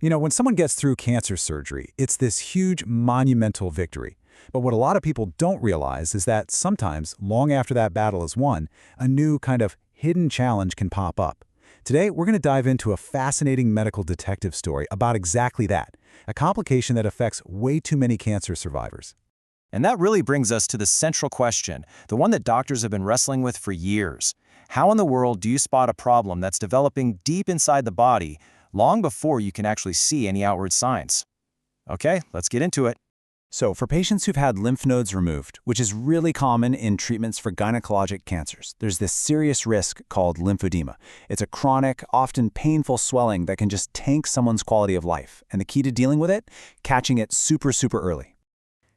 When someone gets through cancer surgery, it's this huge, monumental victory. But what a lot of people don't realize is that sometimes, long after that battle is won, a new kind of hidden challenge can pop up. Today, we're going to dive into a fascinating medical detective story about exactly that, a complication that affects way too many cancer survivors. And that really brings us to the central question, the one that doctors have been wrestling with for years. How in the world do you spot a problem that's developing deep inside the body long before you can actually see any outward signs? Okay, let's get into it. So, for patients who've had lymph nodes removed, which is really common in treatments for gynecologic cancers, there's this serious risk called lymphedema. It's a chronic, often painful swelling that can just tank someone's quality of life. And the key to dealing with it? Catching it super early.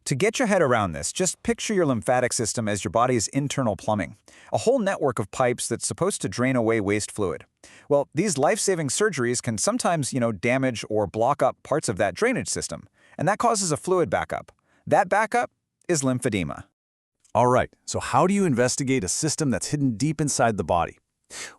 To get your head around this, just picture your lymphatic system as your body's internal plumbing, a whole network of pipes that's supposed to drain away waste fluid. Well, these life-saving surgeries can sometimes, damage or block up parts of that drainage system, and that causes a fluid backup. That backup is lymphedema. All right, so how do you investigate a system that's hidden deep inside the body?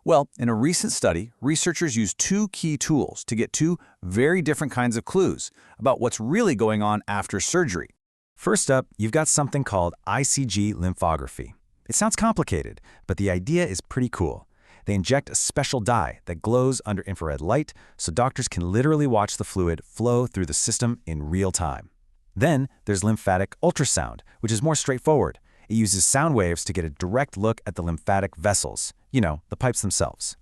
Well, in a recent study, researchers used two key tools to get two very different kinds of clues about what's really going on after surgery. First up, you've got something called ICG lymphography. It sounds complicated, but the idea is pretty cool. They inject a special dye that glows under infrared light so doctors can literally watch the fluid flow through the system in real time. Then there's lymphatic ultrasound, which is more straightforward. It uses sound waves to get a direct look at the lymphatic vessels, the pipes themselves.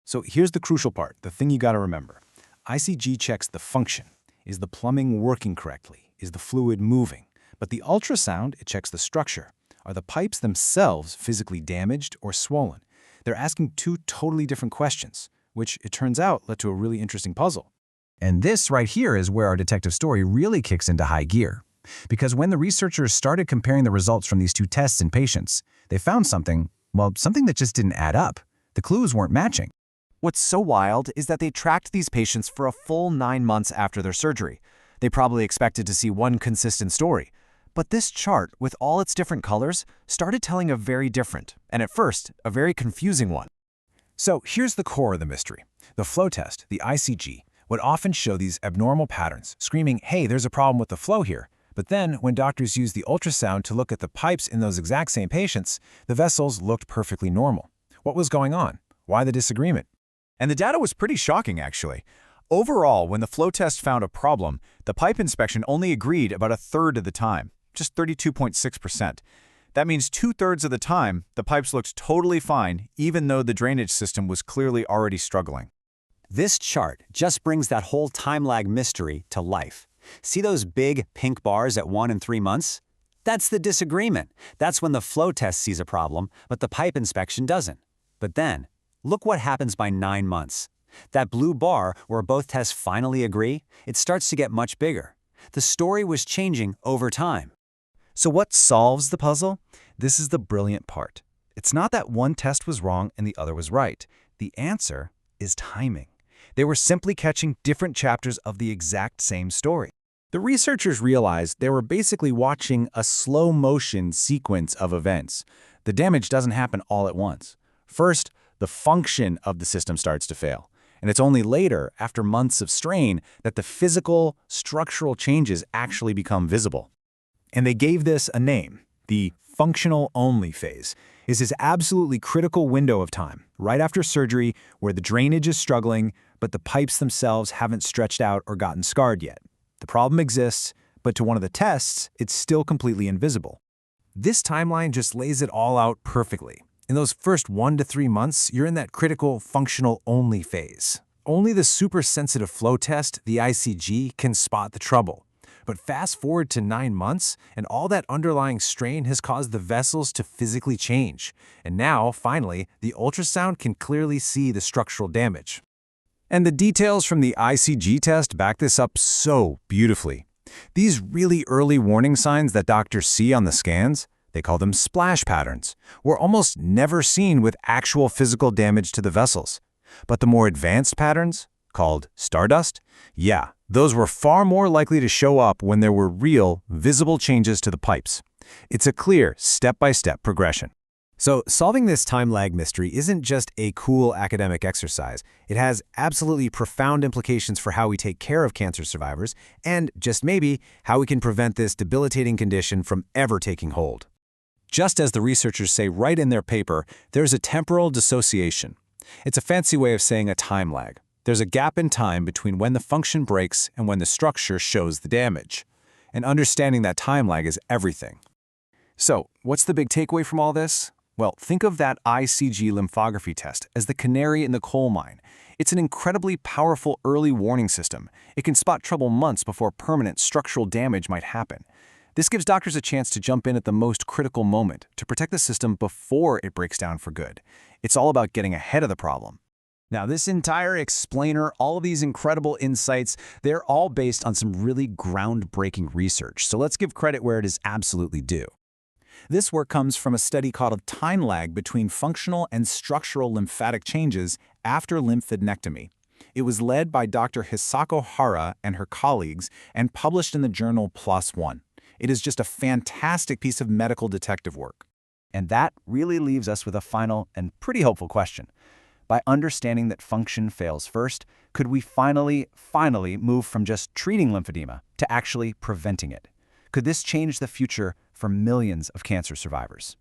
So here's the crucial part, the thing you gotta remember. ICG checks the function. Is the plumbing working correctly? Is the fluid moving? But the ultrasound, it checks the structure. Are the pipes themselves physically damaged or swollen? They're asking two totally different questions, which it turns out led to a really interesting puzzle. And this right here is where our detective story really kicks into high gear. Because when the researchers started comparing the results from these two tests in patients, they found something that just didn't add up. The clues weren't matching. What's so wild is that they tracked these patients for a full 9 months after their surgery. They probably expected to see one consistent story. But this chart, with all its different colors, started telling a very different, and at first, a very confusing one. So here's the core of the mystery. The flow test, the ICG, would often show these abnormal patterns, screaming, hey, there's a problem with the flow here. But then, when doctors used the ultrasound to look at the pipes in those exact same patients, the vessels looked perfectly normal. What was going on? Why the disagreement? And the data was pretty shocking, actually. Overall, when the flow test found a problem, the pipe inspection only agreed about a third of the time. Just 32.6%. That means 2/3 of the time, the pipes looked totally fine, even though the drainage system was clearly already struggling. This chart just brings that whole time lag mystery to life. See those big pink bars at 1 and 3 months? That's the disagreement. That's when the flow test sees a problem, but the pipe inspection doesn't. But then, look what happens by 9 months. That blue bar, where both tests finally agree, it starts to get much bigger. The story was changing over time. So what solves the puzzle? This is the brilliant part. It's not that one test was wrong and the other was right. The answer is timing. They were simply catching different chapters of the exact same story. The researchers realized they were basically watching a slow-motion sequence of events. The damage doesn't happen all at once. First, the function of the system starts to fail. And it's only later, after months of strain, that the physical, structural changes actually become visible. And they gave this a name. The functional-only phase is this absolutely critical window of time, right after surgery, where the drainage is struggling, but the pipes themselves haven't stretched out or gotten scarred yet. The problem exists, but to one of the tests, it's still completely invisible. This timeline just lays it all out perfectly. In those first 1 to 3 months, you're in that critical functional-only phase. Only the super-sensitive flow test, the ICG, can spot the trouble. But fast forward to 9 months, and all that underlying strain has caused the vessels to physically change. And now, finally, the ultrasound can clearly see the structural damage. And the details from the ICG test back this up so beautifully. These really early warning signs that doctors see on the scans, they call them splash patterns, were almost never seen with actual physical damage to the vessels. But the more advanced patterns, called stardust, those were far more likely to show up when there were real, visible changes to the pipes. It's a clear, step-by-step progression. So solving this time lag mystery isn't just a cool academic exercise. It has absolutely profound implications for how we take care of cancer survivors and, just maybe, how we can prevent this debilitating condition from ever taking hold. Just as the researchers say right in their paper, there's a temporal dissociation. It's a fancy way of saying a time lag. There's a gap in time between when the function breaks and when the structure shows the damage. And understanding that time lag is everything. So, what's the big takeaway from all this? Well, think of that ICG lymphography test as the canary in the coal mine. It's an incredibly powerful early warning system. It can spot trouble months before permanent structural damage might happen. This gives doctors a chance to jump in at the most critical moment to protect the system before it breaks down for good. It's all about getting ahead of the problem. Now, this entire explainer, all of these incredible insights, they're all based on some really groundbreaking research. So let's give credit where it is absolutely due. This work comes from a study called a time lag between functional and structural lymphatic changes after lymphadenectomy. It was led by Dr. Hisako Hara and her colleagues and published in the journal PLOS ONE. It is just a fantastic piece of medical detective work. And that really leaves us with a final and pretty hopeful question. By understanding that function fails first, could we finally move from just treating lymphedema to actually preventing it? Could this change the future for millions of cancer survivors?